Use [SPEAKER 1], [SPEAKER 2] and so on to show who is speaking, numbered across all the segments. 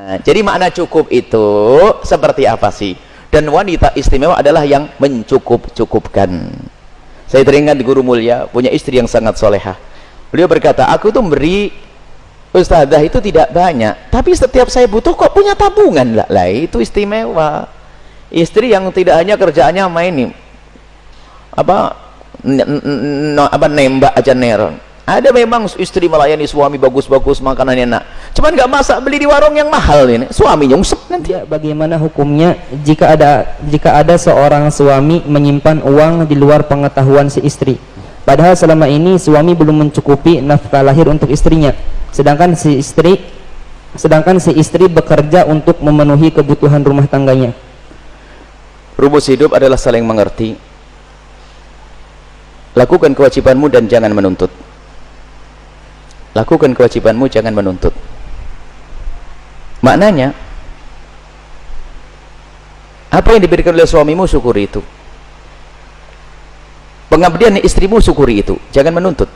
[SPEAKER 1] Jadi makna cukup itu seperti apa sih? Dan wanita istimewa adalah yang mencukup-cukupkan. Saya teringat guru mulia punya istri yang sangat solehah. Beliau berkata, aku tuh memberi ustadzah itu tidak banyak, tapi setiap saya butuh kok punya tabungan lah. Itu istimewa. Istri yang tidak hanya kerjaannya main nih nembak aja neron. Ada memang istri melayani suami bagus-bagus, makanannya enak, cuman nggak masak, beli di warung yang mahal ini, suami nyungsep nanti.
[SPEAKER 2] Ya, bagaimana hukumnya jika ada seorang suami menyimpan uang di luar pengetahuan si istri, padahal selama ini suami belum mencukupi nafkah lahir untuk istrinya, sedangkan si istri bekerja untuk memenuhi kebutuhan rumah tangganya.
[SPEAKER 1] Rumus hidup adalah saling mengerti. Lakukan kewajibanmu dan jangan menuntut. Lakukan kewajibanmu, jangan menuntut. Maknanya, apa yang diberikan oleh suamimu, syukuri itu. Pengabdian istrimu, syukuri itu, jangan menuntut.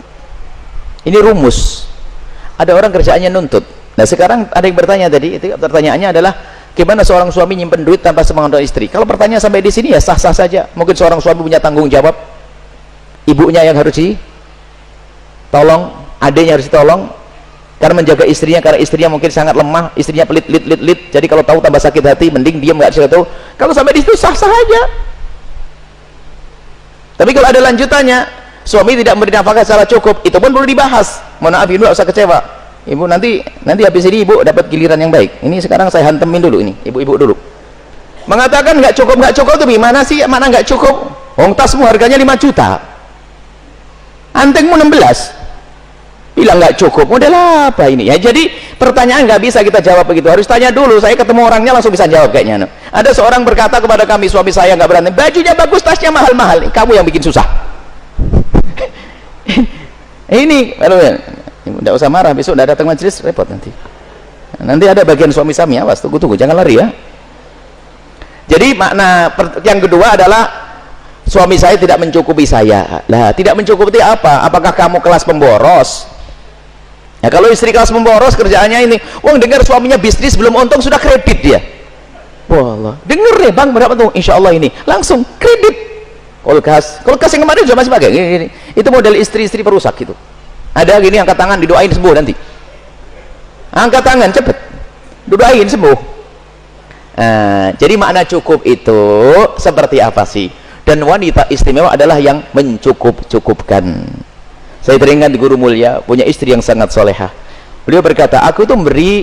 [SPEAKER 1] Ini rumus. Ada orang kerjaannya nuntut. Nah sekarang ada yang bertanya tadi, itu pertanyaannya adalah gimana seorang suami nyimpen duit tanpa semangat istri. Kalau pertanyaan sampai di sini ya sah-sah saja. Mungkin seorang suami punya tanggung jawab, ibunya yang harus ditolong, adiknya harus ditolong karena menjaga istrinya, karena istrinya mungkin sangat lemah, istrinya pelit, jadi kalau tahu tambah sakit hati, mending diam, nggak tahu. Kalau sampai di situ sah-sah aja. Tapi kalau ada lanjutannya, suami tidak memberi nafkah secara cukup, itu pun perlu dibahas. Mohon maaf ibu, nggak usah kecewa ibu, nanti habis ini ibu dapat giliran yang baik. Ini sekarang saya hantemin dulu, ini ibu-ibu dulu mengatakan nggak cukup itu gimana sih? Mana nggak cukup? Wong tasmu harganya 5 juta, antengmu 16, bilang nggak cukup, model apa ini ya? Jadi pertanyaan nggak bisa kita jawab begitu, harus tanya dulu. Saya ketemu orangnya langsung bisa jawab kayaknya. Ada seorang berkata kepada kami, suami saya nggak berani, bajunya bagus, tasnya mahal-mahal, kamu yang bikin susah. Ini nggak usah marah, besok udah datang majelis repot nanti ada bagian suami sami, awas, tunggu jangan lari ya. Jadi makna yang kedua adalah suami saya tidak mencukupi saya. Lah, tidak mencukupi apa? Apakah kamu kelas pemboros? Ya kalau istri kelas pemboros, kerjaannya ini, wong dengar suaminya bisnis belum untung sudah kredit dia. Wallah, denger deh bang berapa tuh? Insya Allah ini langsung kredit. Kulkas yang kemarin juga masih pakai. Ini. Itu model istri-istri perusak gitu. Ada gini, angkat tangan, didoain sembuh nanti. Angkat tangan cepet, didoain sembuh. Jadi makna cukup itu seperti apa sih? Dan wanita istimewa adalah yang mencukup-cukupkan. Saya teringat guru mulia punya istri yang sangat solehah. Beliau berkata, aku tuh memberi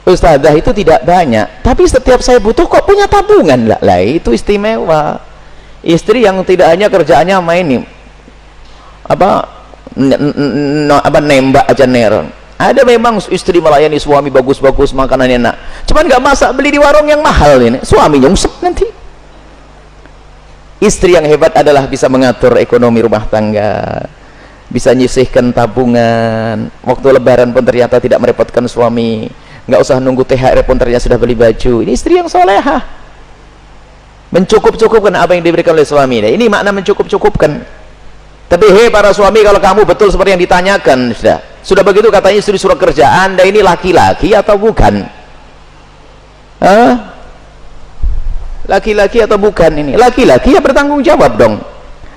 [SPEAKER 1] ustadzah itu tidak banyak, tapi setiap saya butuh kok punya tabungan lah. Itu istimewa. Istri yang tidak hanya kerjaannya main nih nembak aja neron. Ada memang istri melayani suami bagus-bagus, makanannya enak, cuman nggak masak, beli di warung yang mahal ini, suami nyungsep nanti. Istri yang hebat adalah bisa mengatur ekonomi rumah tangga, bisa nyisihkan tabungan, waktu lebaran pun ternyata tidak merepotkan suami, nggak usah nunggu THR pun ternyata sudah beli baju. Ini istri yang solehah, mencukup-cukupkan apa yang diberikan oleh suami. Ini makna mencukup-cukupkan. Tapi para suami, kalau kamu betul seperti yang ditanyakan, sudah begitu katanya istri surat kerja, Anda ini laki-laki atau bukan? Laki-laki atau bukan ini? Laki-laki ya bertanggung jawab dong.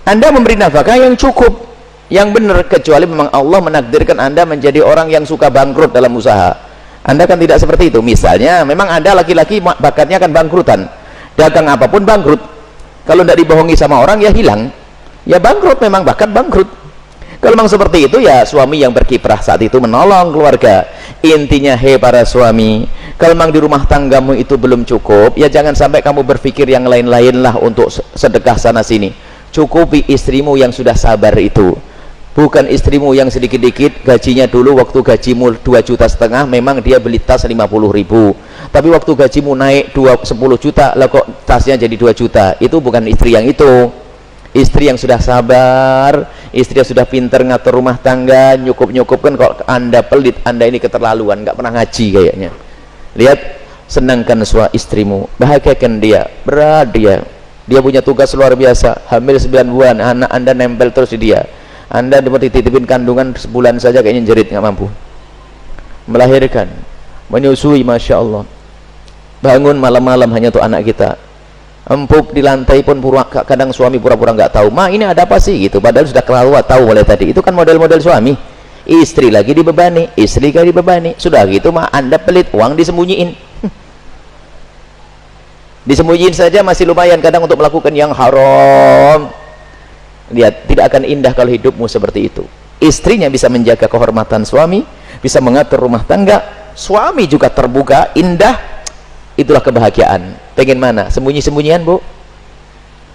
[SPEAKER 1] Anda memberi nafkah yang cukup, yang benar, kecuali memang Allah menakdirkan Anda menjadi orang yang suka bangkrut dalam usaha. Anda kan tidak seperti itu. Misalnya memang Anda laki-laki bakatnya kan bangkrutan, dagang apapun bangkrut, kalau tidak dibohongi sama orang ya hilang, ya bangkrut, memang bakat bangkrut. Kalau memang seperti itu ya suami yang berkiprah saat itu menolong keluarga. Intinya para suami, kalau memang di rumah tanggamu itu belum cukup, ya jangan sampai kamu berpikir yang lain-lain lah untuk sedekah sana sini. Cukupi istrimu yang sudah sabar itu, bukan istrimu yang sedikit-dikit gajinya. Dulu waktu gajimu 2,5 juta, memang dia beli tas 50.000, tapi waktu gajimu naik 10 juta lah kok tasnya jadi 2 juta. Itu bukan istri yang itu. Istri yang sudah sabar, istri yang sudah pintar ngatur rumah tangga, nyukup-nyukupkan. Kalau Anda pelit, Anda ini keterlaluan, nggak pernah ngaji kayaknya. Lihat, senangkan istrimu, bahagiakan dia, berat dia punya tugas luar biasa, hamil 9 bulan, anak Anda nempel terus di dia. Anda dititipin kandungan sebulan saja kayaknya jerit, nggak mampu melahirkan. menyusui, Masya Allah, bangun malam-malam hanya untuk anak kita, empuk di lantai pun kadang suami pura-pura nggak tahu, ma ini ada apa sih gitu, padahal sudah kelewat tahu mulai tadi. Itu kan model-model suami. Istri lagi dibebani, istri lagi dibebani, sudah gitu mah Anda pelit, uang disembunyiin. Disembunyiin saja masih lumayan kadang untuk melakukan yang haram. Lihat, tidak akan indah kalau hidupmu seperti itu. Istrinya bisa menjaga kehormatan suami, bisa mengatur rumah tangga, suami juga terbuka, indah. Itulah kebahagiaan. Pengen mana? Sembunyi-sembunyian, Bu?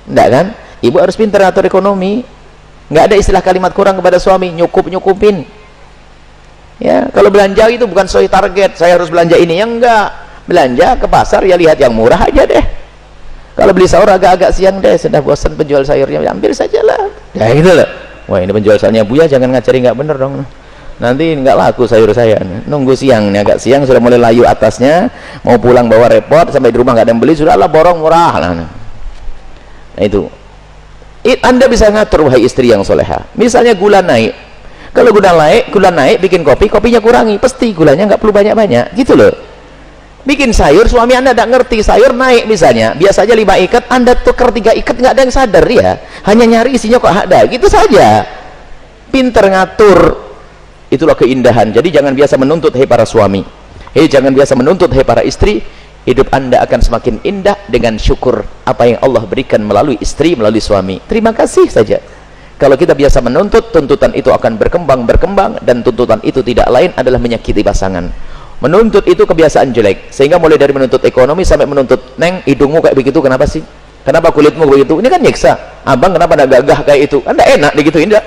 [SPEAKER 1] Enggak kan? Ibu harus pintar atur ekonomi. Nggak ada istilah kalimat kurang kepada suami, nyukup-nyukupin. Ya, kalau belanja itu bukan sesuai target, saya harus belanja ini, ya enggak. Belanja ke pasar ya lihat yang murah aja deh. Kalau beli sahur agak-agak siang deh, sudah bosan penjual sayurnya, ambil sajalah. Ya gitu loh. Wah, ini penjual sayurnya Buya, jangan ngajari nggak bener dong. Nanti nggak laku sayur saya. Nunggu siang nih, agak siang sudah mulai layu atasnya, mau pulang bawa repot, sampai di rumah nggak ada yang beli, sudahlah borong murah. Nah itu. Anda bisa ngatur, wahai istri yang soleha. Misalnya gula naik, kalau gula naik bikin kopi, kopinya kurangi, pasti gulanya nggak perlu banyak-banyak, gitu loh. Bikin sayur, suami Anda tidak ngerti, sayur naik misalnya, biasanya 5 ikat, Anda tukar 3 ikat, nggak ada yang sadar ya, hanya nyari isinya kok ada, gitu saja. Pinter ngatur, itulah keindahan. Jadi jangan biasa menuntut, hei para suami, jangan biasa menuntut, hei para istri. Hidup Anda akan semakin indah dengan syukur apa yang Allah berikan melalui istri, melalui suami. Terima kasih saja. Kalau kita biasa menuntut, tuntutan itu akan berkembang, dan tuntutan itu tidak lain adalah menyakiti pasangan. Menuntut itu kebiasaan jelek, sehingga mulai dari menuntut ekonomi sampai menuntut, neng hidungmu kayak begitu kenapa sih, kenapa kulitmu begitu, ini kan nyiksa, abang kenapa tidak gagah kayak itu, kan tidak enak digituin, enggak.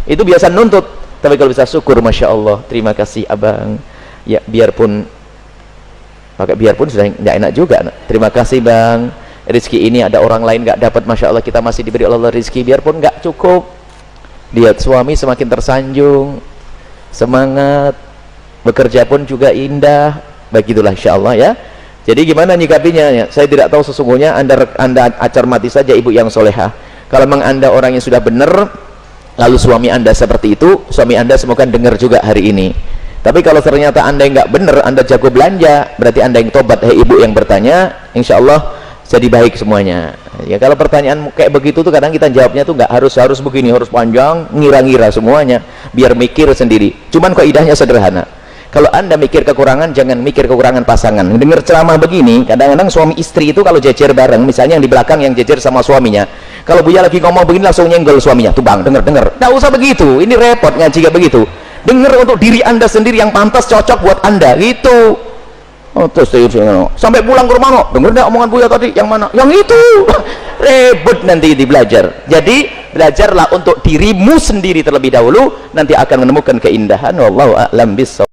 [SPEAKER 1] Itu biasa nuntut. Tapi kalau bisa syukur, Masya Allah, terima kasih abang, ya biarpun sudah tidak enak juga, terima kasih bang, rezeki ini ada orang lain nggak dapat, Masya Allah kita masih diberi Allah rezeki, biarpun nggak cukup. Lihat suami semakin tersanjung, semangat, bekerja pun juga indah, begitulah Insya Allah ya. Jadi gimana nyikapinya ya? Saya tidak tahu sesungguhnya, anda cermati saja ibu yang soleha. Kalau memang Anda orang yang sudah benar, lalu suami Anda seperti itu, suami Anda semoga dengar juga hari ini. Tapi kalau ternyata Anda yang nggak benar, Anda jago belanja, berarti Anda yang tobat, hei ibu yang bertanya, insya Allah jadi baik semuanya. Ya kalau pertanyaan kayak begitu tuh kadang kita jawabnya tuh nggak harus begini, harus panjang, ngira-ngira semuanya, biar mikir sendiri. Cuman kok idahnya sederhana. Kalau Anda mikir kekurangan, jangan mikir kekurangan pasangan. Dengar ceramah begini, kadang-kadang suami istri itu kalau jejer bareng, misalnya yang di belakang yang jejer sama suaminya, kalau Buya lagi ngomong begini langsung nyenggol suaminya, tuh bang, dengar, nggak usah begitu, ini repot ngaji kayak begitu. Dengar untuk diri Anda sendiri yang pantas, cocok buat Anda, gitu. Oh, terus sampai pulang ke rumah, no, dengar nggak omongan Buya tadi, yang mana? Yang itu. Rebut nanti di belajar. Jadi belajarlah untuk dirimu sendiri terlebih dahulu, nanti akan menemukan keindahan. Wallahu a'lam bishawab.